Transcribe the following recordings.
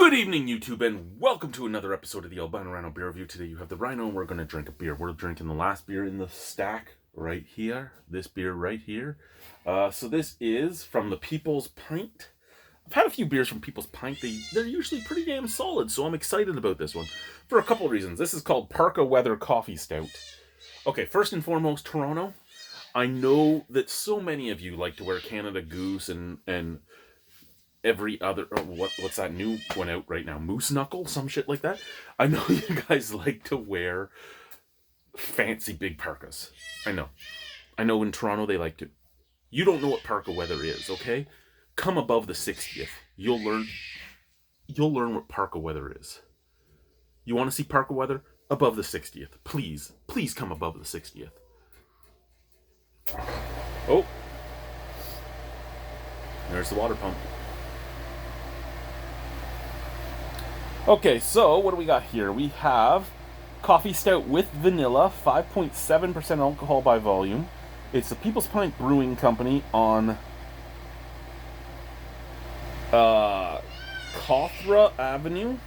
Good evening, YouTube, and welcome to another episode of the Albino Rhino beer review. Today you have the Rhino, and we're going to drink a beer. We're drinking the last beer in the stack right here. This beer right here. So this is from the People's Pint. I've had a few beers from People's Pint. They're usually pretty damn solid, so I'm excited about this one. For a couple of reasons. This is called Parka Weather Coffee Stout. Okay, first and foremost, Toronto. I know that so many of you like to wear Canada Goose and every other, what's that new one out right now? Moose Knuckle? Some shit like that. I know you guys like to wear fancy big parkas. I know in Toronto they like to. You don't know what parka weather is, okay? Come above the 60th. You'll learn what parka weather is. You want to see parka weather? Above the 60th. Please come above the 60th. Oh. There's the water pump. Okay, so what do we got here? We have coffee stout with vanilla, 5.7% alcohol by volume. It's the People's Pint Brewing Company on Cawthra Avenue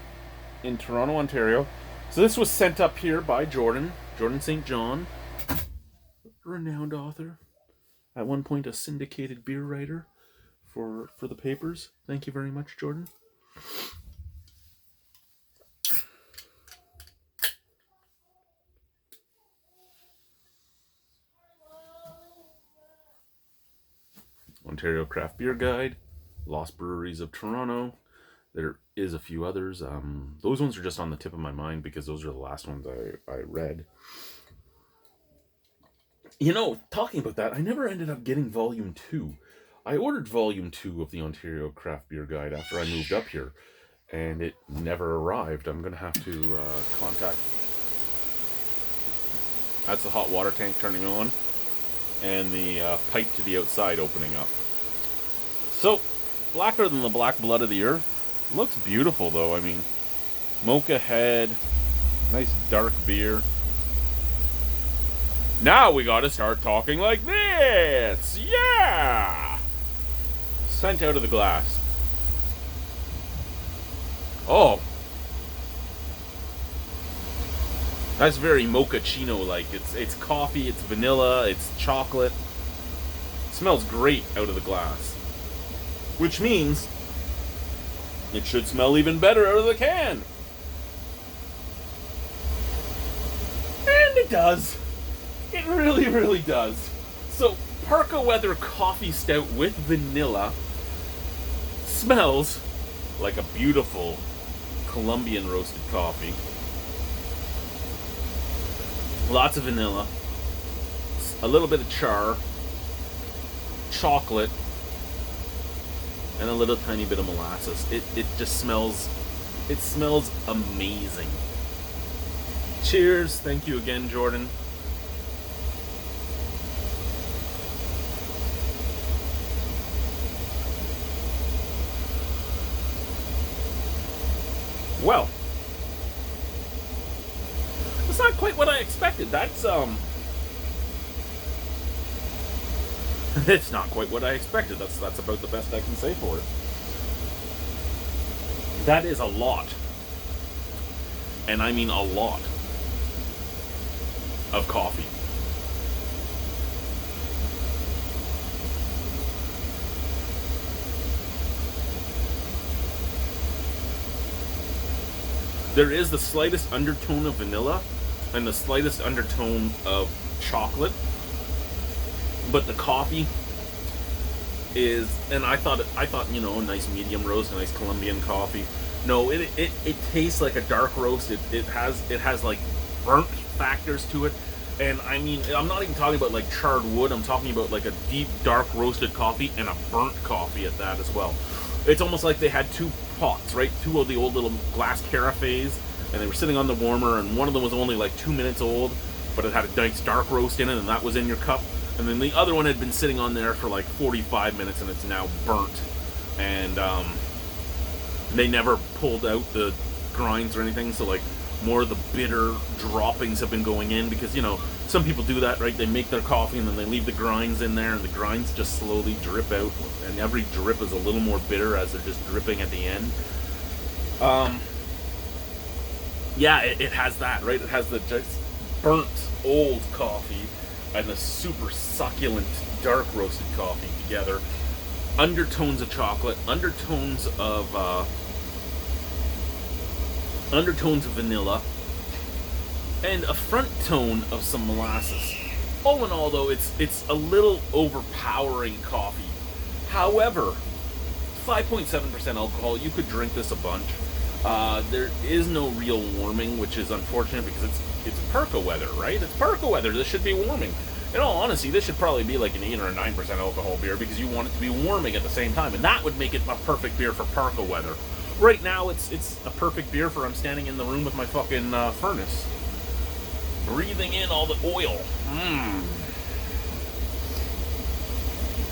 in Toronto, Ontario. So this was sent up here by Jordan St. John, renowned author. At one point a syndicated beer writer for the papers. Thank you very much, Jordan. Ontario Craft Beer Guide, Lost Breweries of Toronto. There is a few others. Those ones are just on the tip of my mind because those are the last ones I read. You know, talking about that, I never ended up getting Volume 2. I ordered Volume 2 of the Ontario Craft Beer Guide after I moved up here, and it never arrived. I'm going to have to contact... That's the hot water tank turning on, and the pipe to the outside opening up. So, blacker than the black blood of the earth. Looks beautiful, though. I mean, mocha head, nice dark beer. Now we gotta start talking like this! Yeah! Sent out of the glass. Oh. That's very mochaccino-like. It's coffee, it's vanilla, it's chocolate. It smells great out of the glass. Which means it should smell even better out of the can. And it does. It really, really does. So, Parka Weather Coffee Stout with vanilla smells like a beautiful Colombian roasted coffee. Lots of vanilla, a little bit of char, chocolate, and a little tiny bit of molasses. It just smells, it smells amazing. Cheers. Thank you again, Jordan. Well, that's not quite what I expected. That's, it's not quite what I expected. That's about the best I can say for it. That is a lot. And I mean a lot of coffee. There is the slightest undertone of vanilla and the slightest undertone of chocolate, but the coffee is, and I thought, you know, a nice medium roast, a nice Colombian coffee. No, it tastes like a dark roast. It has like burnt factors to it, and I mean, I'm not even talking about like charred wood. I'm talking about like a deep dark roasted coffee and a burnt coffee at that as well. It's almost like they had two pots, right? Two of the old little glass carafes, and they were sitting on the warmer, and one of them was only like 2 minutes old, but it had a nice dark roast in it, and that was in your cup. And then the other one had been sitting on there for like 45 minutes, and it's now burnt. And they never pulled out the grinds or anything, so like more of the bitter droppings have been going in, because, you know, some people do that, right? They make their coffee and then they leave the grinds in there, and the grinds just slowly drip out, and every drip is a little more bitter as they're just dripping at the end. Um, yeah, it has that, right? It has the just burnt old coffee and the super succulent dark roasted coffee together. Undertones of chocolate, undertones of vanilla, and a front tone of some molasses. All in all, though, it's a little overpowering coffee. However, 5.7% alcohol. You could drink this a bunch. There is no real warming, which is unfortunate because it's Parka weather, right? It's Parka weather. This should be warming. In all honesty, this should probably be like an 8 or a 9% alcohol beer because you want it to be warming at the same time, and that would make it a perfect beer for Parka weather. Right now, it's a perfect beer for I'm standing in the room with my fucking furnace, breathing in all the oil.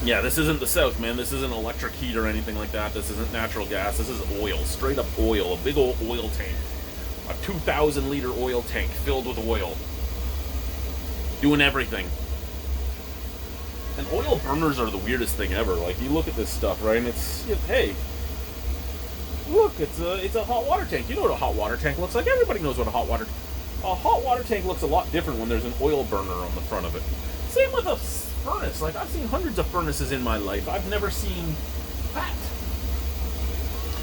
Yeah, this isn't the South, man. This isn't electric heat or anything like that. This isn't natural gas. This is oil, straight up oil. A big old oil tank, a 2,000-liter oil tank filled with oil, doing everything. And oil burners are the weirdest thing ever. Like, you look at this stuff, right? And hey, look, it's a hot water tank. You know what a hot water tank looks like. Everybody knows what a hot water tank looks a lot different when there's an oil burner on the front of it. Same with a furnace. Like, I've seen hundreds of furnaces in my life. I've never seen that.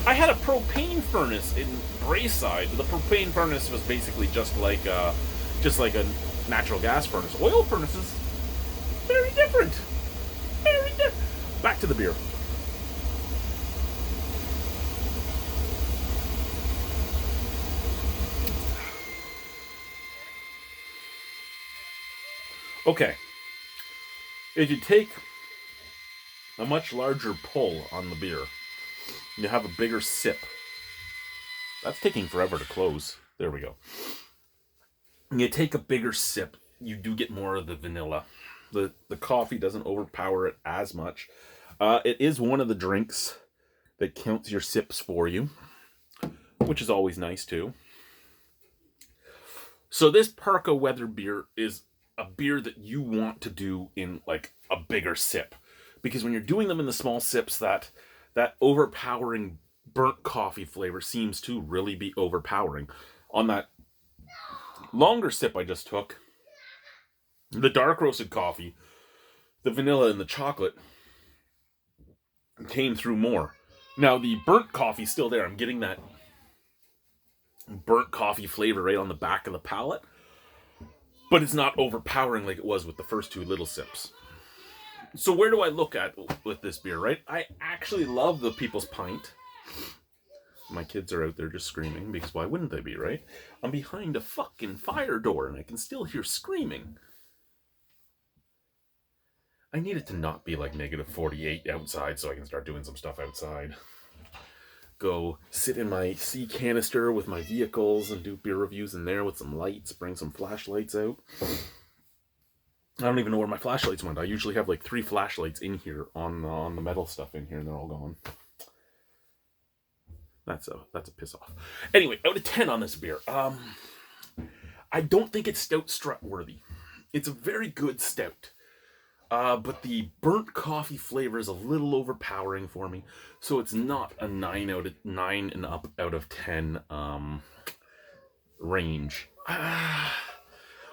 I had a propane furnace in Brayside. The propane furnace was basically just like a natural gas furnace. Oil furnaces, very different. Very different. Back to the beer. Okay. If you take a much larger pull on the beer, you have a bigger sip. That's taking forever to close. There we go. And you take a bigger sip, you do get more of the vanilla. The coffee doesn't overpower it as much. It is one of the drinks that counts your sips for you, which is always nice too. So this Parka Weather beer is a beer that you want to do in like a bigger sip, because when you're doing them in the small sips, that overpowering burnt coffee flavor seems to really be overpowering. On that longer sip I just took, the dark roasted coffee, the vanilla and the chocolate came through more. Now the burnt coffee's still there. I'm getting that burnt coffee flavor right on the back of the palate, but it's not overpowering like it was with the first two little sips. So where do I look at with this beer, right? I actually love the People's Pint. My kids are out there just screaming, because why wouldn't they be, right? I'm behind a fucking fire door and I can still hear screaming. I need it to not be like negative 48 outside so I can start doing some stuff outside. Go sit in my sea canister with my vehicles and do beer reviews in there with some lights, bring some flashlights out. I don't even know where my flashlights went. I usually have like 3 flashlights in here on the metal stuff in here, and they're all gone. That's a piss off. Anyway, out of 10 on this beer. I don't think it's stout strut worthy. It's a very good stout. But the burnt coffee flavor is a little overpowering for me, so it's not a 9 and up out of 10 range.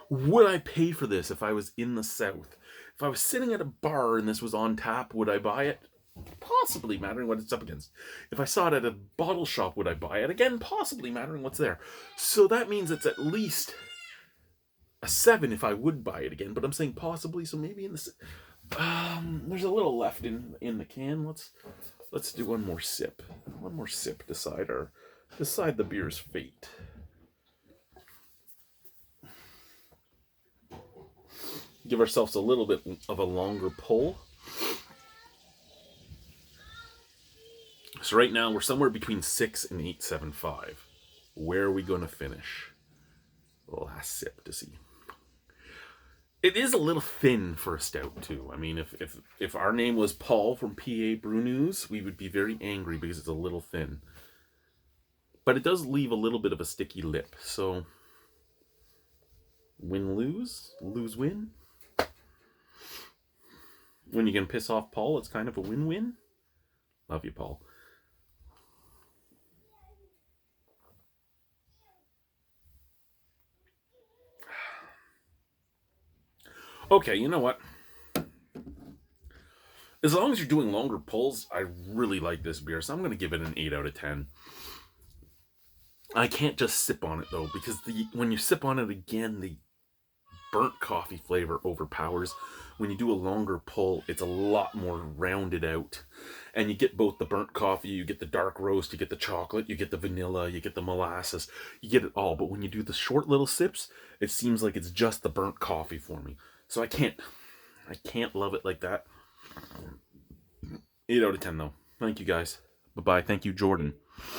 Would I pay for this if I was in the South? If I was sitting at a bar and this was on tap, would I buy it? Possibly, mattering what it's up against. If I saw it at a bottle shop, would I buy it? Again, possibly, mattering what's there. So that means it's at least a 7 if I would buy it again, but I'm saying possibly, so maybe in the... there's a little left in the can. Let's do one more sip. One more sip, decide the beer's fate. Give ourselves a little bit of a longer pull. So right now we're somewhere between 6 and 8.75. Where are we going to finish? Last sip to see. It is a little thin for a stout too. I mean, if our name was Paul from PA Brew News, we would be very angry because it's a little thin. But it does leave a little bit of a sticky lip. So win-lose, lose-win. When you can piss off Paul, it's kind of a win-win. Love you, Paul. Okay, you know what? As long as you're doing longer pulls, I really like this beer, so I'm going to give it an 8 out of 10. I can't just sip on it though, because when you sip on it again, the burnt coffee flavor overpowers. When you do a longer pull, it's a lot more rounded out. And you get both the burnt coffee, you get the dark roast, you get the chocolate, you get the vanilla, you get the molasses, you get it all. But when you do the short little sips, it seems like it's just the burnt coffee for me. So I can't love it like that. 8 out of 10 though. Thank you guys. Bye-bye. Thank you, Jordan.